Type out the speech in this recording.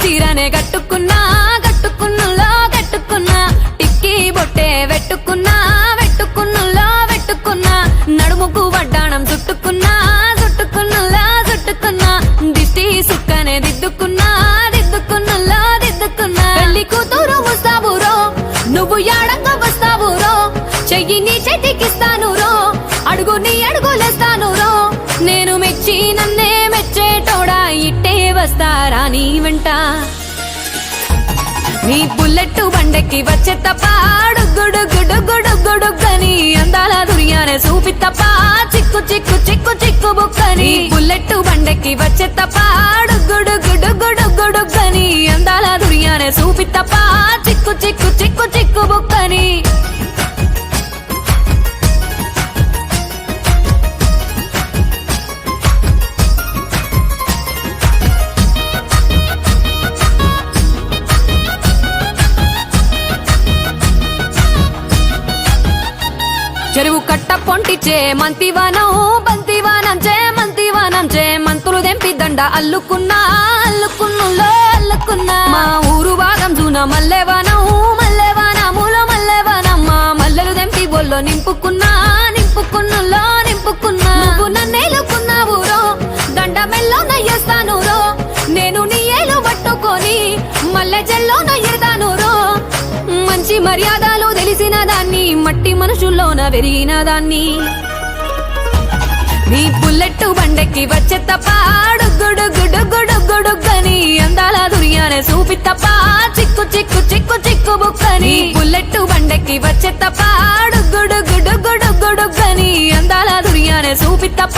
చీరనే కట్టుకున్నా కట్టుకున్నులో కట్టుకున్నా టిక్కీ బొట్టే వెట్టుకున్నా వెట్టుకున్నులో వెట్టుకున్నా నడుముకు వడ్డాణం చుట్టుకున్నా చుట్టుకున్నులో చుట్టుకున్నా దిష్టి సుక్కనే దిద్దుకున్నా దిద్దుకున్నులో దిద్దుకున్నా పెళ్లి కూతురు వస్తావురో నువ్వు యాడంగా వస్తావురో చెయ్యి నీ చేతికిస్తాను రో అడుగు నీ అడుగులేస్తాను రో నేను మెచ్చి నన్నే మెచ్చేటోడా ఇట్టే వస్తారా నీ వెంట నీ బుల్లెట్ బండెక్కి వచ్చే తప్ప గుడుగుడుగుడుగుడుగుడుగని అందాల దుర్యానే చూపి తప్ప చిక్కు చిక్కు చిక్కు చిక్కు బుక్కని బుల్లెట్ బండెక్కి వచ్చే తప్ప గుడుగుడుగుడుగుడుగని అందాల దుర్యానే చూపి తప్ప చిక్కు చిక్కు చిక్కు చిక్కు బుక్కని చెరువు కట్ట పొంటిచే మంతివానం బంతివానం చే మంతివానం చే మంతులు దెంపి దండ అల్లుకున్నా అల్లుకున్నులో అల్లుకున్నా మా ఊరు భాగం జూన మల్లెవానం మల్లెవానములో మల్లెవానం మా మల్లెలు దెంపి బొల్లో నింపుకున్నా నింపుకున్నులో నింపుకున్నా నువ్వు నన్నేలుకున్నావు రో దండ మెల్లో నయ్యేస్తాను రో నేను నీ ఏలు పట్టుకొని మల్లె జల్లో నయ్యేదాను రో మంచి మర్యాదలు తెలిసిన దాన్ని మట్టి మనుషుల్లోన పెరిగిన దాన్ని నీ బుల్లెట్ బండెక్కి వచ్చే తప్ప గుడుగుడుగుడుగుడుగని అందాల దుర్యానే చూపి తప్ప చిక్కు చిక్కు చిక్కు చిక్కు బుక్కని బుల్లెట్ బండెక్కి వచ్చే తప్ప గుడుగుడుగుడుగుడుగని అందాల దుర్యానే చూపి తప్ప